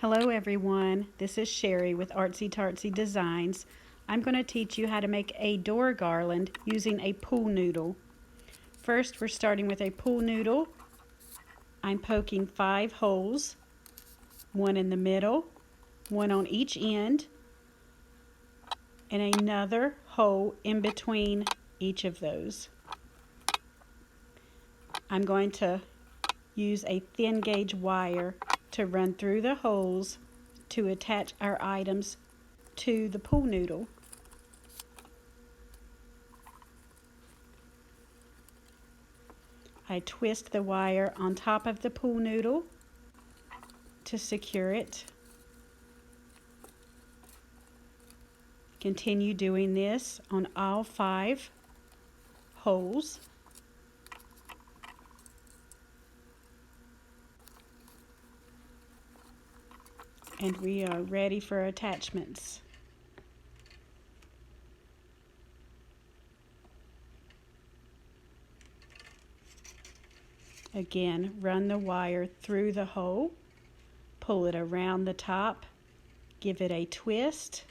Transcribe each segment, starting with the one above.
Hello everyone, this is Sherry with Artsy Tartsy Designs. I'm going to teach you how to make a door garland using a pool noodle. First, we're starting with a pool noodle. I'm poking 5 holes, one in the middle, one on each end, and another hole in between each of those. I'm going to use a thin gauge wire to run through the holes to attach our items to the pool noodle. I twist the wire on top of the pool noodle to secure it. Continue doing this on all 5 holes. And we are ready for attachments. Again, run the wire through the hole, pull it around the top, give it a twist,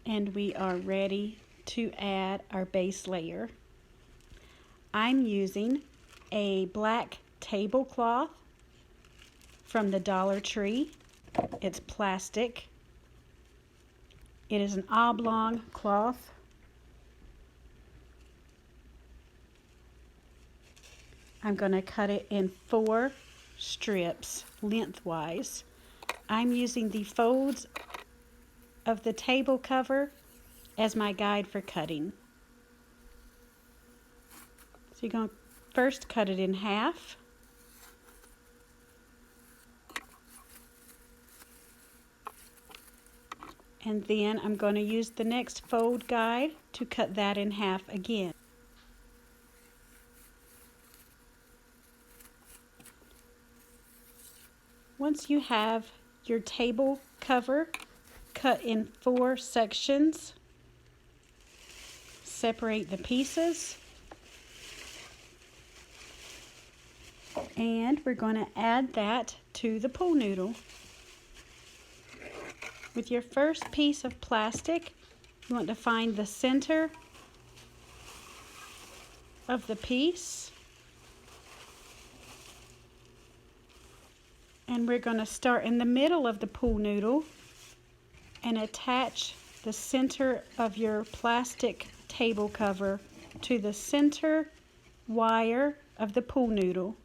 and we are ready to add our base layer. I'm using a black tablecloth from the Dollar Tree. It's plastic. It is an oblong cloth. I'm going to cut it in 4 strips lengthwise. I'm using the folds of the table cover as my guide for cutting. So you're going to first cut it in half. And then I'm going to use the next fold guide to cut that in half again. Once you have your table cover cut in 4 sections, separate the pieces, and we're going to add that to the pool noodle. With your first piece of plastic, you want to find the center of the piece. And we're going to start in the middle of the pool noodle and attach the center of your plastic table cover to the center wire of the pool noodle.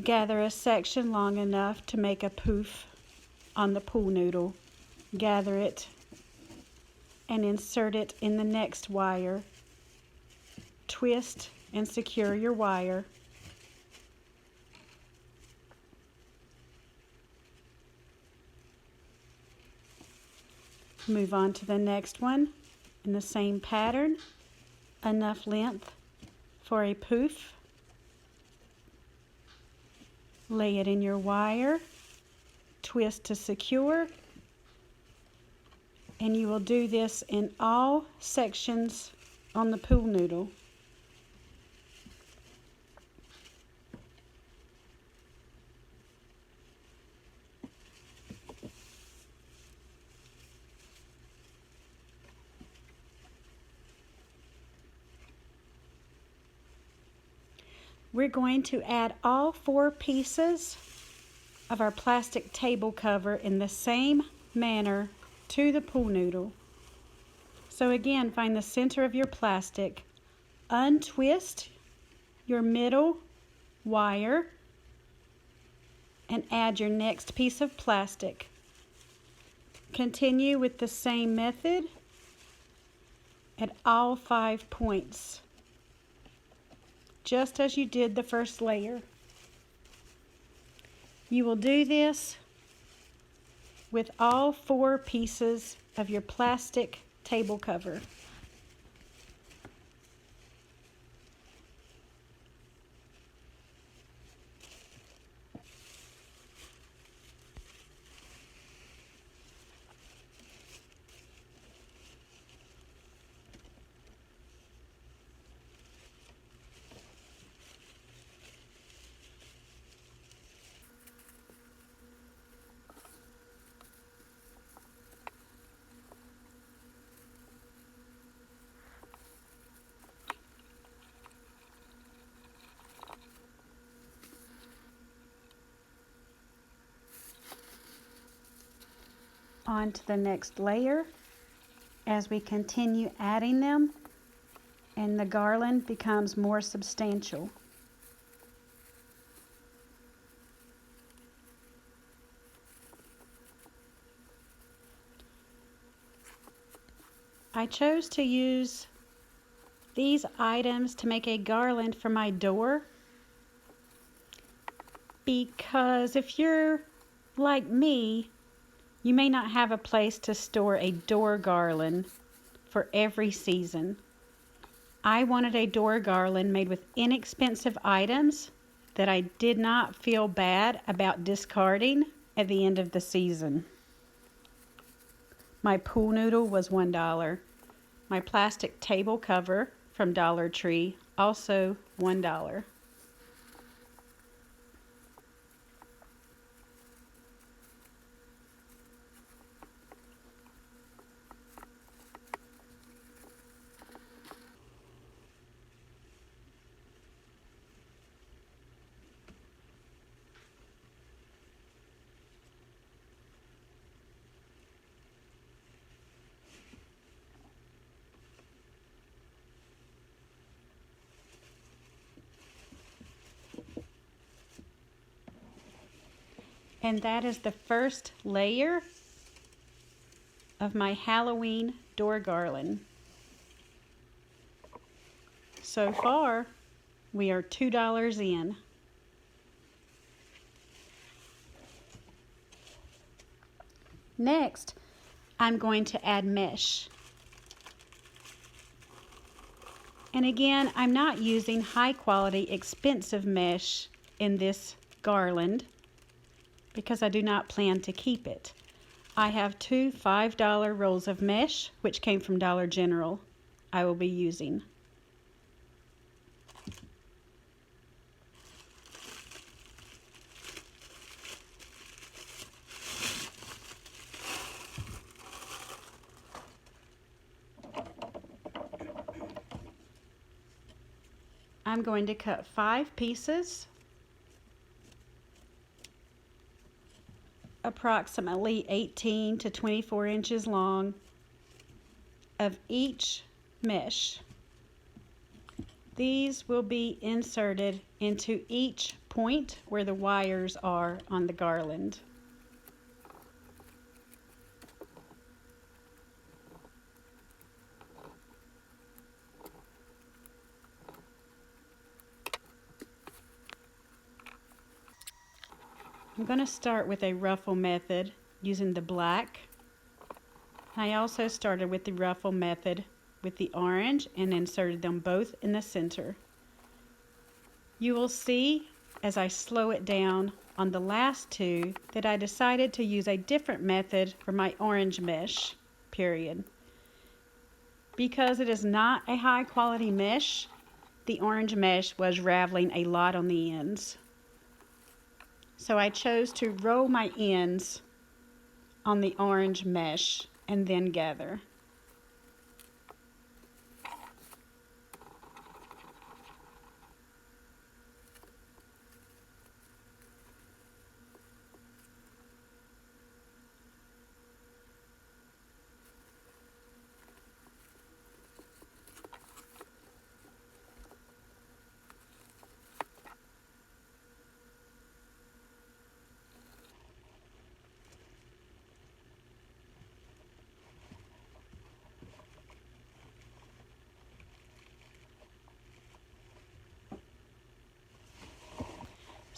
Gather a section long enough to make a poof on the pool noodle. Gather it and insert it in the next wire. Twist and secure your wire. Move on to the next one in the same pattern, enough length for a poof. Lay it in your wire, twist to secure, and you will do this in all sections on the pool noodle. We're going to add all 4 pieces of our plastic table cover in the same manner to the pool noodle. So again, find the center of your plastic, untwist your middle wire, and add your next piece of plastic. Continue with the same method at all 5 points, just as you did the first layer. You will do this with all 4 pieces of your plastic table cover. on to the next layer as we continue adding them and the garland becomes more substantial. I chose to use these items to make a garland for my door because if you're like me, you may not have a place to store a door garland for every season. I wanted a door garland made with inexpensive items that I did not feel bad about discarding at the end of the season. My pool noodle was $1. My plastic table cover from Dollar Tree, also $1. And that is the first layer of my Halloween door garland. So far, we are $2 in. Next, I'm going to add mesh. And again, I'm not using high quality, expensive mesh in this garland because I do not plan to keep it. I have two $5 rolls of mesh, which came from Dollar General, I will be using. I'm going to cut 5 pieces, approximately 18 to 24 inches long, of each mesh. These will be inserted into each point where the wires are on the garland. I'm going to start with a ruffle method using the black. I also started with the ruffle method with the orange and inserted them both in the center. You will see as I slow it down on the last two that I decided to use a different method for my orange mesh, period. Because it is not a high quality mesh, the orange mesh was raveling a lot on the ends. So I chose to roll my ends on the orange mesh and then gather.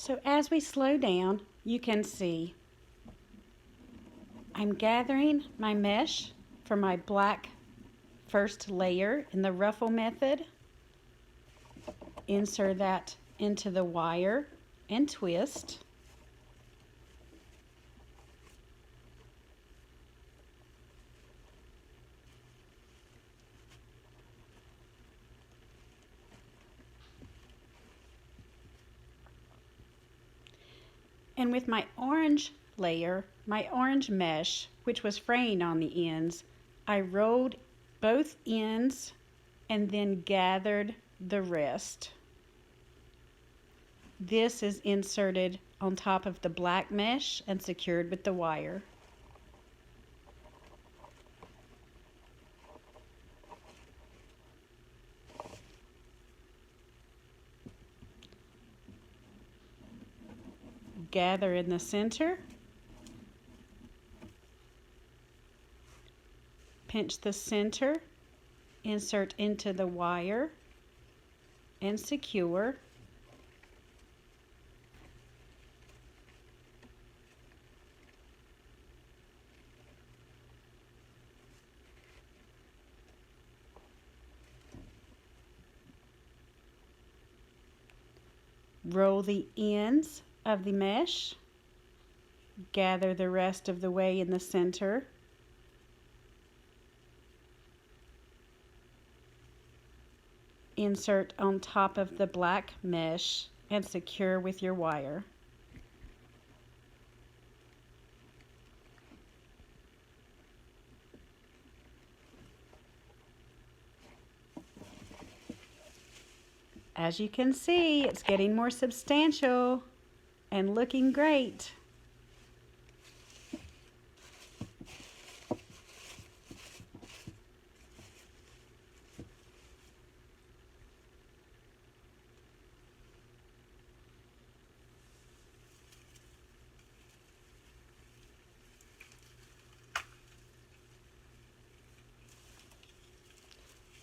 So as we slow down, you can see I'm gathering my mesh for my black first layer in the ruffle method. Insert that into the wire and twist. And with my orange layer, my orange mesh, which was fraying on the ends, I rolled both ends and then gathered the rest. This is inserted on top of the black mesh and secured with the wire. gather in the center, pinch the center, insert into the wire, and secure. Roll the ends of the mesh, gather the rest of the way in the center, insert on top of the black mesh, and secure with your wire. As you can see, it's getting more substantial and looking great.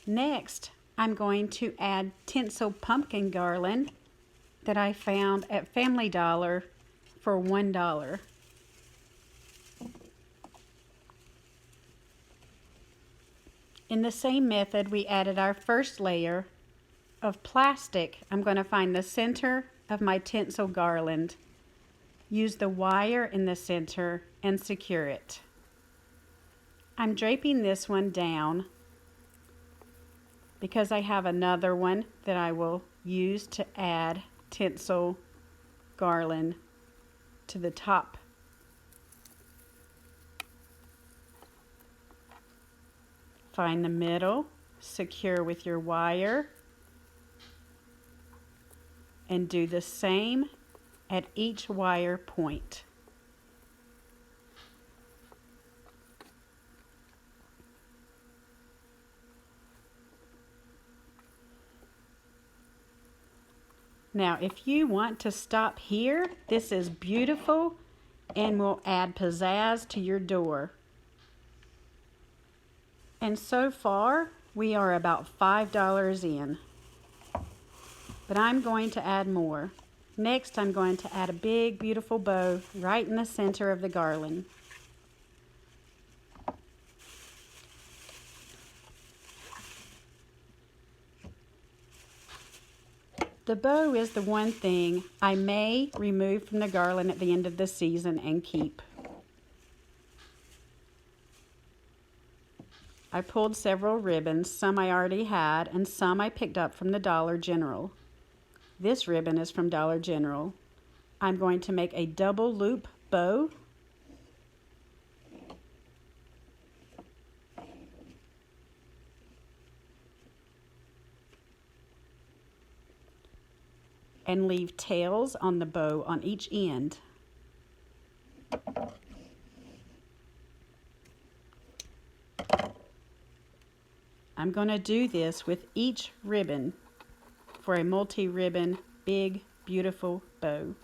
Next, I'm going to add Tinsel pumpkin garland that I found at Family Dollar for $1. In the same method, we added our first layer of plastic. I'm going to find the center of my tinsel garland, use the wire in the center, and secure it. I'm draping this one down because I have another one that I will use to add tinsel garland to the top. Find the middle, secure with your wire, and do the same at each wire point. Now, if you want to stop here, this is beautiful and will add pizzazz to your door. And so far, we are about $5 in. But I'm going to add more. Next, I'm going to add a big, beautiful bow right in the center of the garland. The bow is the one thing I may remove from the garland at the end of the season and keep. I pulled several ribbons, some I already had, and some I picked up from the Dollar General. This ribbon is from Dollar General. I'm going to make a double loop bow. And leave tails on the bow on each end. I'm going to do this with each ribbon for a multi-ribbon, big, beautiful bow.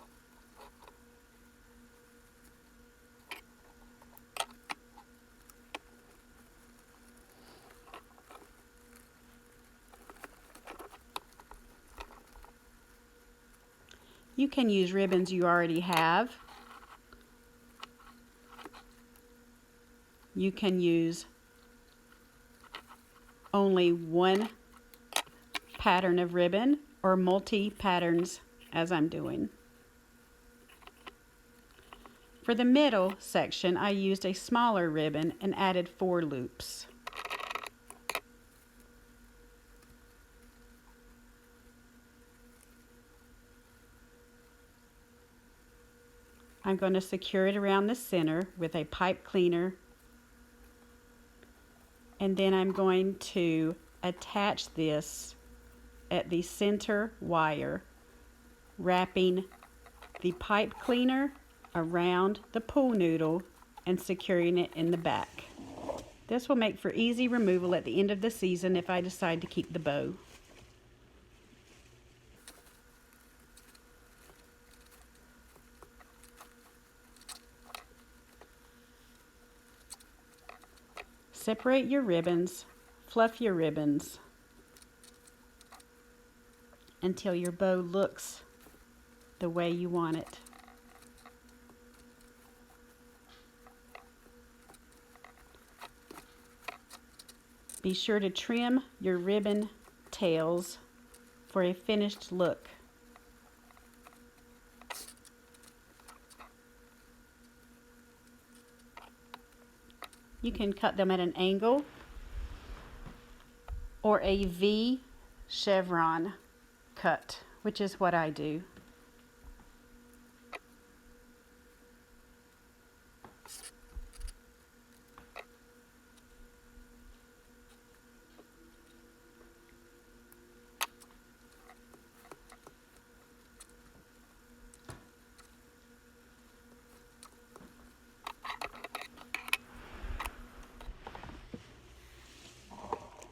You can use ribbons you already have. You can use only one pattern of ribbon or multi-patterns as I'm doing. For the middle section, I used a smaller ribbon and added 4 loops. I'm going to secure it around the center with a pipe cleaner, and then I'm going to attach this at the center wire, wrapping the pipe cleaner around the pool noodle and securing it in the back. This will make for easy removal at the end of the season if I decide to keep the bow. Separate your ribbons, fluff your ribbons until your bow looks the way you want it. Be sure to trim your ribbon tails for a finished look. You can cut them at an angle or a V chevron cut, which is what I do.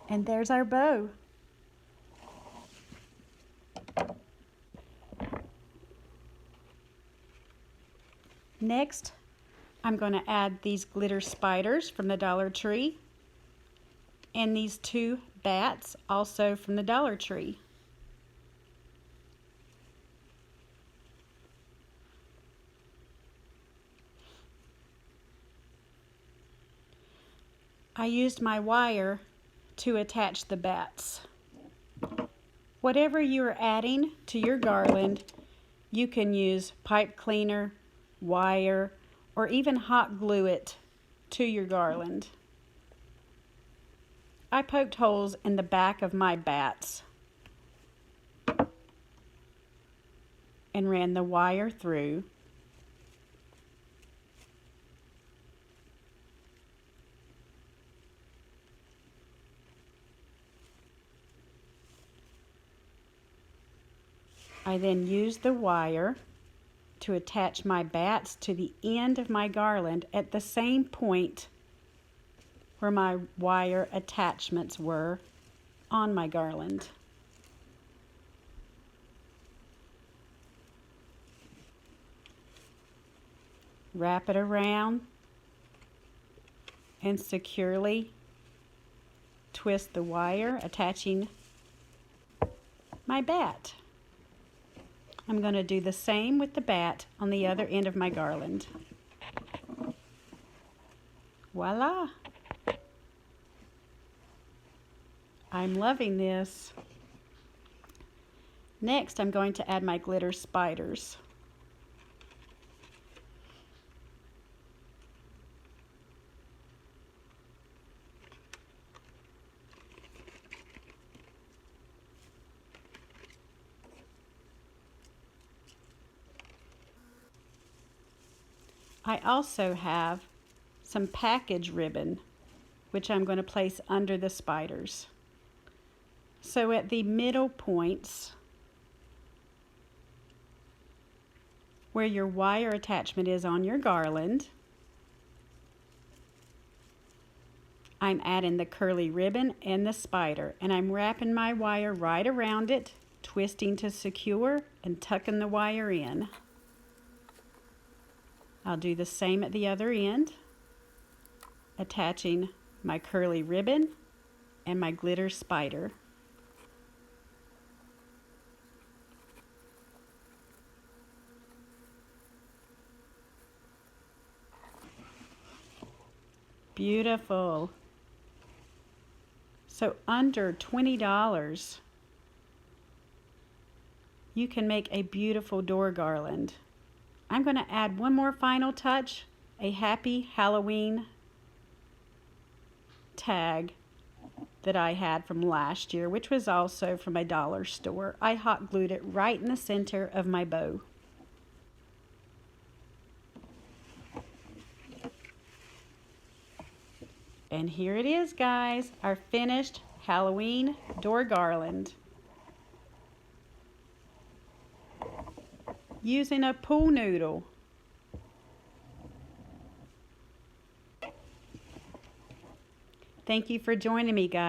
And there's our bow. Next, I'm going to add these glitter spiders from the Dollar Tree and these 2 bats also from the Dollar Tree. I used my wire to attach the bats. Whatever you are adding to your garland, you can use pipe cleaner, wire, or even hot glue it to your garland. I poked holes in the back of my bats and ran the wire through. I then used the wire to attach my bats to the end of my garland at the same point where my wire attachments were on my garland. Wrap it around and securely twist the wire attaching my bat. I'm going to do the same with the bat on the other end of my garland. Voila! I'm loving this. Next, I'm going to add my glitter spiders. I also have some package ribbon, which I'm going to place under the spiders. So at the middle points, where your wire attachment is on your garland, I'm adding the curly ribbon and the spider, and I'm wrapping my wire right around it, twisting to secure and tucking the wire in. I'll do the same at the other end, attaching my curly ribbon and my glitter spider. Beautiful. So under $20, you can make a beautiful door garland. I'm going to add one more final touch, a Happy Halloween tag that I had from last year, which was also from a dollar store. I hot glued it right in the center of my bow. And here it is, guys, our finished Halloween door garland. Using a pool noodle. Thank you for joining me, guys.